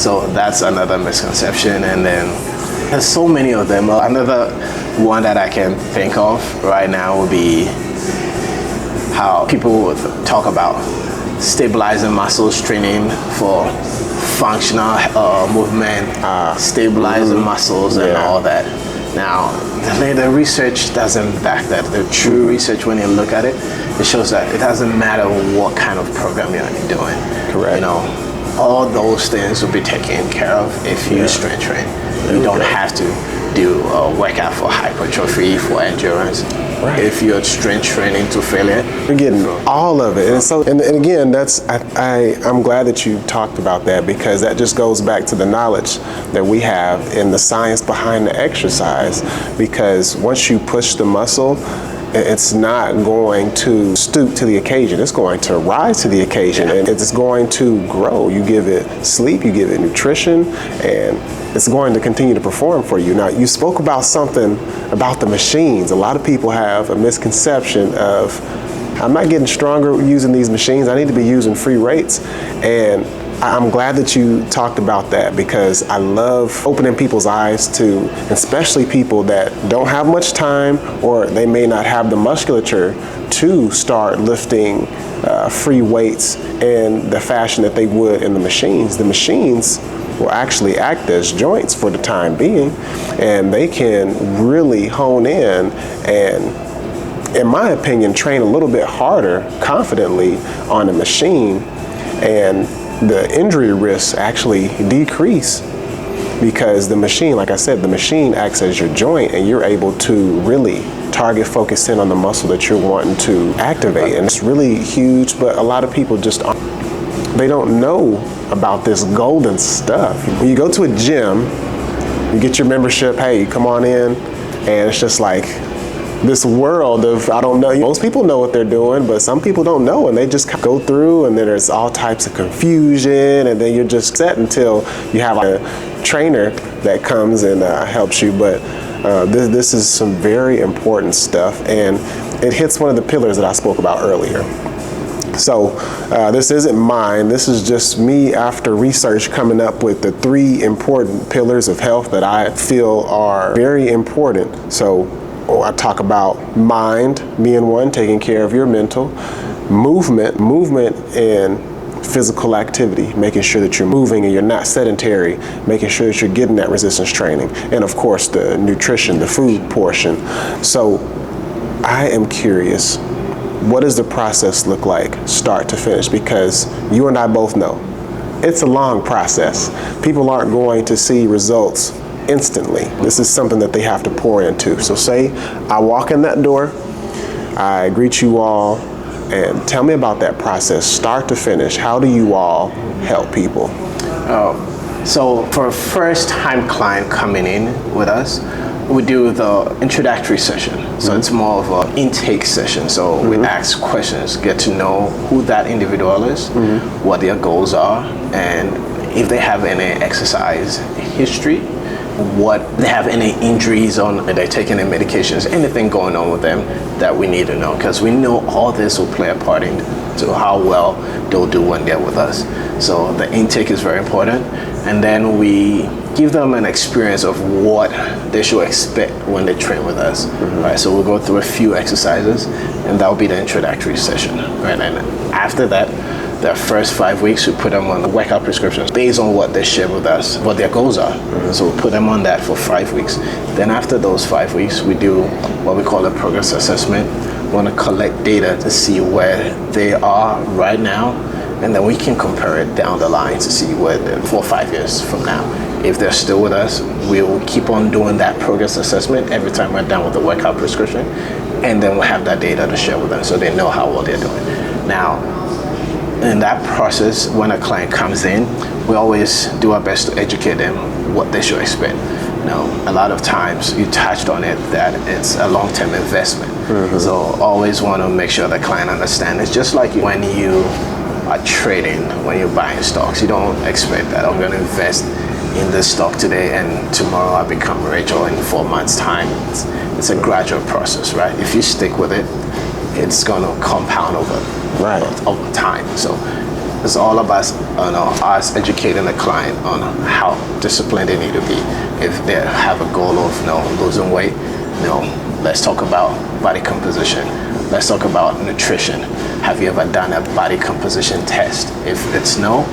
So that's another misconception. And then there's so many of them. Another one that I can think of right now would be how people would talk about stabilizing muscles, training for functional movement, stabilizing muscles and all that. Now, the research doesn't back that. The true research, when you look at it, it shows that it doesn't matter what kind of program you're doing. Correct. You know, all those things will be taken care of if you strength train. You don't have to do a workout for hypertrophy, for endurance. Right. If you're strength training to failure, you're getting all of it. And so, and again, that's I'm glad that you talked about that, because that just goes back to the knowledge that we have in the science behind the exercise. Because once you push the muscle, it's not going to stoop to the occasion. It's going to rise to the occasion, and it's going to grow. You give it sleep, you give it nutrition, and it's going to continue to perform for you. Now, you spoke about something about the machines. A lot of people have a misconception of, I'm not getting stronger using these machines. I need to be using free weights. And I'm glad that you talked about that, because I love opening people's eyes to, especially people that don't have much time, or they may not have the musculature to start lifting free weights in the fashion that they would in the machines. The machines will actually act as joints for the time being, and they can really hone in and, in my opinion, train a little bit harder confidently on a machine, and the injury risks actually decrease, because the machine, like I said, the machine acts as your joint, and you're able to really target focus in on the muscle that you're wanting to activate. And it's really huge, but a lot of people just they don't know about this golden stuff. When you go to a gym, you get your membership, hey, come on in, and it's just like this world of, I don't know, most people know what they're doing, but some people don't know, and they just go through, and then there's all types of confusion, and then you're just set until you have a trainer that comes and helps you. But this is some very important stuff, and it hits one of the pillars that I spoke about earlier. So this isn't mine, this is just me after research coming up with the 3 important pillars of health that I feel are very important. So I talk about mind being one, taking care of your mental, movement and physical activity, making sure that you're moving and you're not sedentary, making sure that you're getting that resistance training, and of course the nutrition, the food portion. So I am curious, what does the process look like, start to finish? Because you and I both know it's a long process. People aren't going to see results instantly. This is something that they have to pour into. So say I walk in that door, I greet you all, and tell me about that process, start to finish. How do you all help people? So for a first-time client coming in with us, we do the introductory session. So it's more of an intake session. So we ask questions, get to know who that individual is, what their goals are, and if they have any exercise history, what they have any injuries on, are they taking any medications, anything going on with them that we need to know, because we know all this will play a part into how well they'll do when they're with us. So the intake is very important, and then we give them an experience of what they should expect when they train with us. Right, so we'll go through a few exercises, and that'll be the introductory session. Right, and after that, the first 5 weeks, we put them on the workout prescriptions based on what they share with us, what their goals are. So we'll put them on that for 5 weeks. Then after those 5 weeks, we do what we call a progress assessment. We want to collect data to see where they are right now, and then we can compare it down the line to see where they're 4 or 5 years from now. If they're still with us, we'll keep on doing that progress assessment every time we're done with the workout prescription, and then we'll have that data to share with them so they know how well they're doing. Now, in that process, when a client comes in, we always do our best to educate them what they should expect. Now, a lot of times, you touched on it, that it's a long-term investment. So always want to make sure the client understands. It's just like when you are trading, when you're buying stocks, you don't expect that I'm going to invest in this stock today and tomorrow I become rich, or in 4 months' time. It's a gradual process, right? If you stick with it, it's going to compound over time. So It's all about us educating the client on how disciplined they need to be. If they have a goal of losing weight, let's talk about body composition. Let's talk about nutrition. Have you ever done a body composition test? If it's no,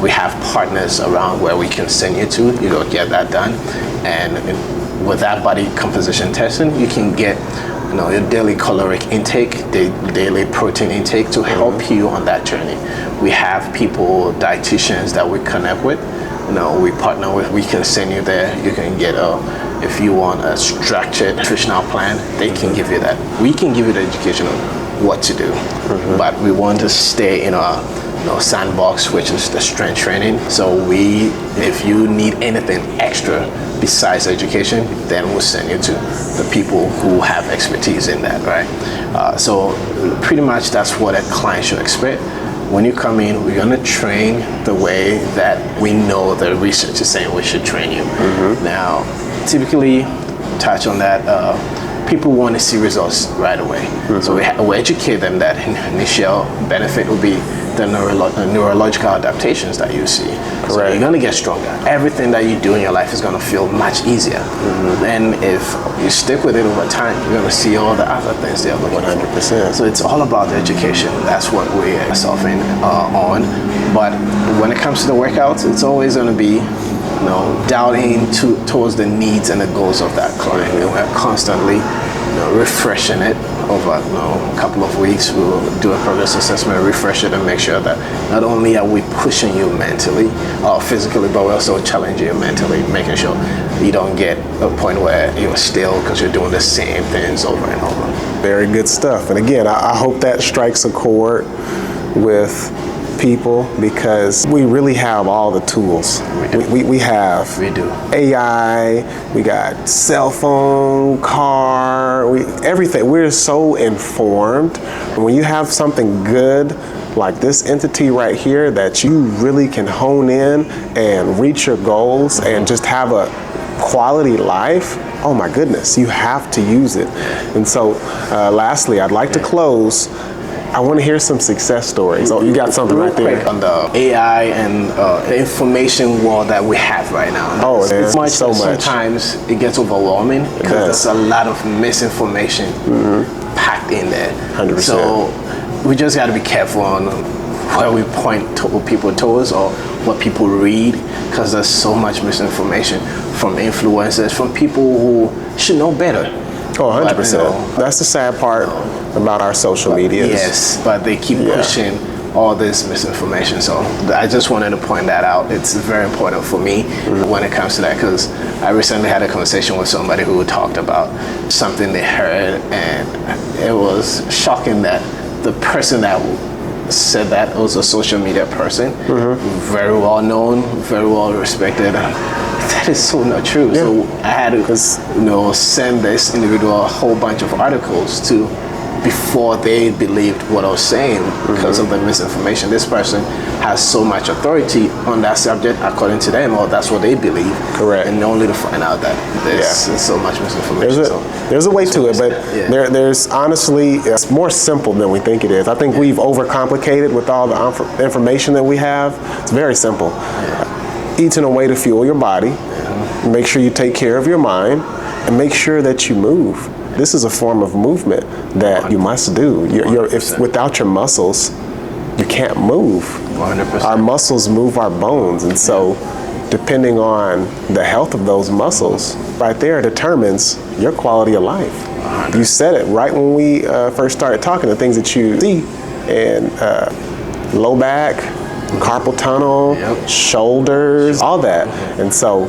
we have partners around where we can send you to. You go get that done, and with that body composition testing, you can get your daily caloric intake, daily protein intake to help you on that journey. We have people, dietitians that we connect with. We partner with. We can send you there. You can get if you want a structured nutritional plan, they can give you that. We can give you the education on what to do, but we want to stay in our sandbox, which is the strength training. So if you need anything extra besides education, then we'll send you to the people who have expertise in that, right? So pretty much that's what a client should expect. When you come in, we're gonna train the way that we know the research is saying we should train you. Now, typically, touch on that, people want to see results right away. So we educate them that initial benefit will be the neurological adaptations that you see. So you're going to get stronger. Everything that you do in your life is going to feel much easier. And if you stick with it over time, you're going to see all the other things they're looking 100%. So it's all about the education. That's what we are solving on. But when it comes to the workouts, it's always going to be dialed in towards the needs and the goals of that client. We're constantly refreshing it over a couple of weeks. We'll do a progress assessment, refresh it, and make sure that not only are we pushing you mentally or physically, but we're also challenging you mentally, making sure you don't get a point where you're still because you're doing the same things over and over. Very good stuff. And again, I hope that strikes a chord with people, because we really have all the tools. We have We do. AI, we got cell phone, car, everything. We're so informed. When you have something good like this entity right here that you really can hone in and reach your goals and just have a quality life, oh my goodness, you have to use it. And so lastly, I'd like to close. I want to hear some success stories. Oh, you got something right there. Quick on the AI and the information world that we have right now. Oh, it's much. So much. Sometimes it gets overwhelming because there's a lot of misinformation packed in there. 100%. So we just got to be careful on where we point people towards or what people read, because there's so much misinformation from influencers, from people who should know better. Oh, 100%. That's the sad part about our social media. Yes, but they keep pushing all this misinformation. So I just wanted to point that out. It's very important for me when it comes to that, because I recently had a conversation with somebody who talked about something they heard, and it was shocking that the person that said that was a social media person, very well known, very well respected. That is so not true. Yeah. So I had to, send this individual a whole bunch of articles to before they believed what I was saying because of the misinformation. This person has so much authority on that subject according to them, or that's what they believe. Correct. And only to find out that there's so much misinformation. There's a way to it, but there's honestly, it's more simple than we think it is. I think we've overcomplicated with all the information that we have. It's very simple. Eat in a way to fuel your body. Make sure you take care of your mind, and make sure that you move. This is a form of movement that you must do. If without your muscles, you can't move. 100%. Our muscles move our bones, and so depending on the health of those muscles, right there determines your quality of life. 100%. You said it right when we first started talking, the things that you see, and low back, carpal tunnel, shoulders, all that. And so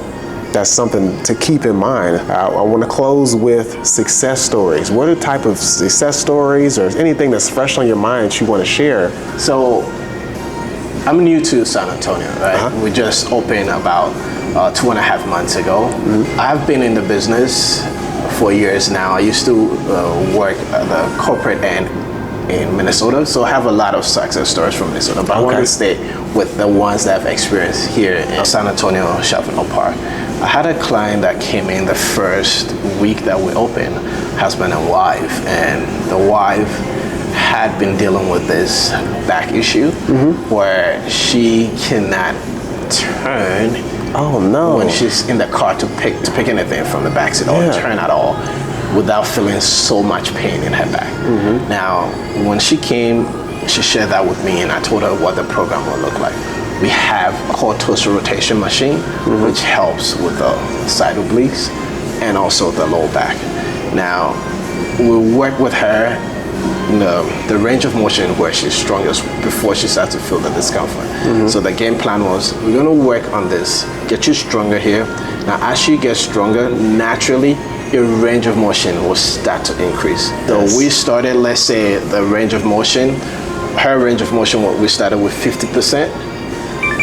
that's something to keep in mind. I want to close with success stories. What are the type of success stories or anything that's fresh on your mind that you want to share? So I'm new to San Antonio, right? We just opened about 2.5 months ago. I've been in the business for years now. I used to work at the corporate end in Minnesota, so I have a lot of success stories from Minnesota, but I want to stay with the ones that I've experienced here in San Antonio Shopping Park. I had a client that came in the first week that we opened, husband and wife, and the wife had been dealing with this back issue where she cannot turn Oh no. when she's in the car to pick anything from the back seat or turn at all without feeling so much pain in her back. Now, when she came, she shared that with me, and I told her what the program will look like. We have a called torso rotation machine, which helps with the side obliques and also the lower back. Now, we work with her in the range of motion where she's strongest before she starts to feel the discomfort. So the game plan was, we're going to work on this, get you stronger here. Now, as she gets stronger, naturally, your range of motion will start to increase. So we started, let's say, the range of motion, her range of motion, we started with 50%.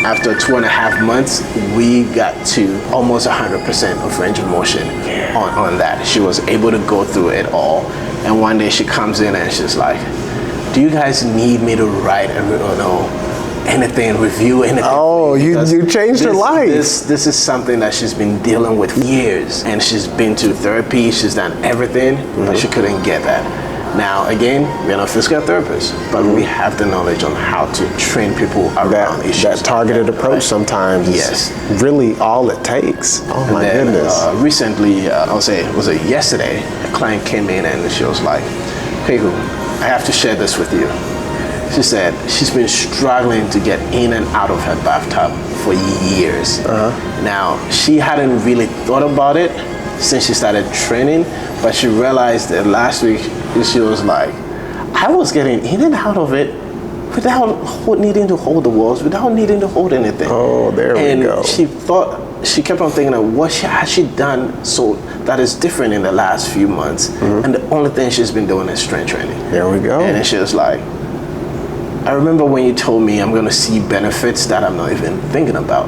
After 2.5 months, we got to almost 100% of range of motion on that. She was able to go through it all. And one day she comes in and she's like, do you guys need me to write anything, review anything? Oh, you changed her life. This is something that she's been dealing with years. And she's been to therapy, she's done everything, but she couldn't get that. Now, again, we're not physical therapists, but we have the knowledge on how to train people around issues. That targeted approach sometimes is really all it takes. Oh my goodness. Recently, I'll say, was it yesterday, a client came in and she was like, hey, I have to share this with you. She said she's been struggling to get in and out of her bathtub for years. Now, she hadn't really thought about it since she started training, but she realized that last week she was like, I was getting in and out of it without needing to hold the walls, without needing to hold anything. Oh, there we go. And she kept on thinking of what has she done so that is different in the last few months. And the only thing she's been doing is strength training. There we go. And then she was like, I remember when you told me I'm going to see benefits that I'm not even thinking about.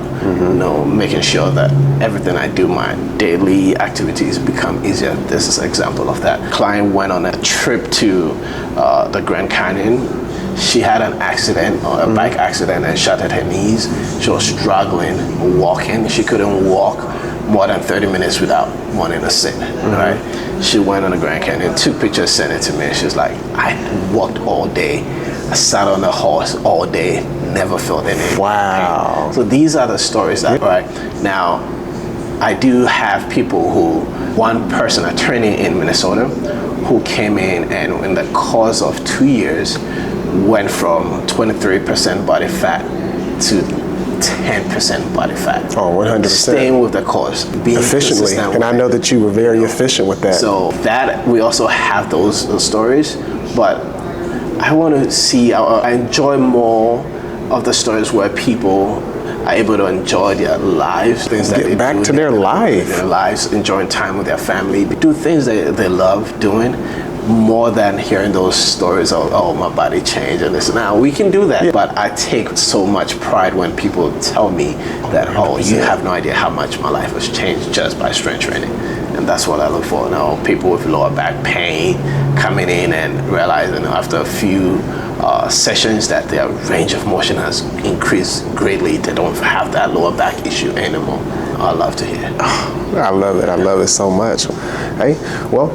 Making sure that everything I do, my daily activities become easier. This is an example of that. Client went on a trip to the Grand Canyon. She had an accident, a bike accident, and shattered her knees. She was struggling walking. She couldn't walk more than 30 minutes without wanting to sit, right? She went on the Grand Canyon, took pictures, sent it to me. She's like, I walked all day. I sat on the horse all day, never felt any pain. So these are the stories that, right? Now, I do have people who, one person, attorney in Minnesota, who came in and in the course of 2 years, went from 23% body fat to 10% body fat. Oh, 100%. Staying with the course, being efficiently. And I know that you were very efficient with that. So that, we also have those stories, but I want to see, I enjoy more of the stories where people are able to enjoy their lives, things that get back to their lives, enjoying time with their family, do things that they love doing, more than hearing those stories of, oh, my body changed and this. Now, we can do that, but I take so much pride when people tell me that, oh, you have no idea how much my life has changed just by strength training. And that's what I look for now. People with lower back pain coming in and realizing after a few sessions that their range of motion has increased greatly. They don't have that lower back issue anymore. I love to hear. I love it. I love it so much. Hey, well,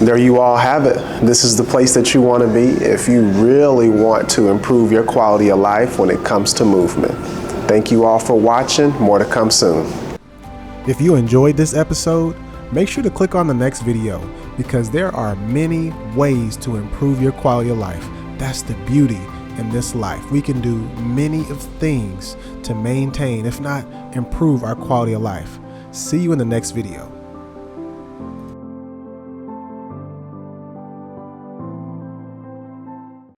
there you all have it. This is the place that you want to be if you really want to improve your quality of life when it comes to movement. Thank you all for watching. More to come soon. If you enjoyed this episode, make sure to click on the next video because there are many ways to improve your quality of life. That's the beauty in this life. We can do many of things to maintain, if not improve, our quality of life. See you in the next video.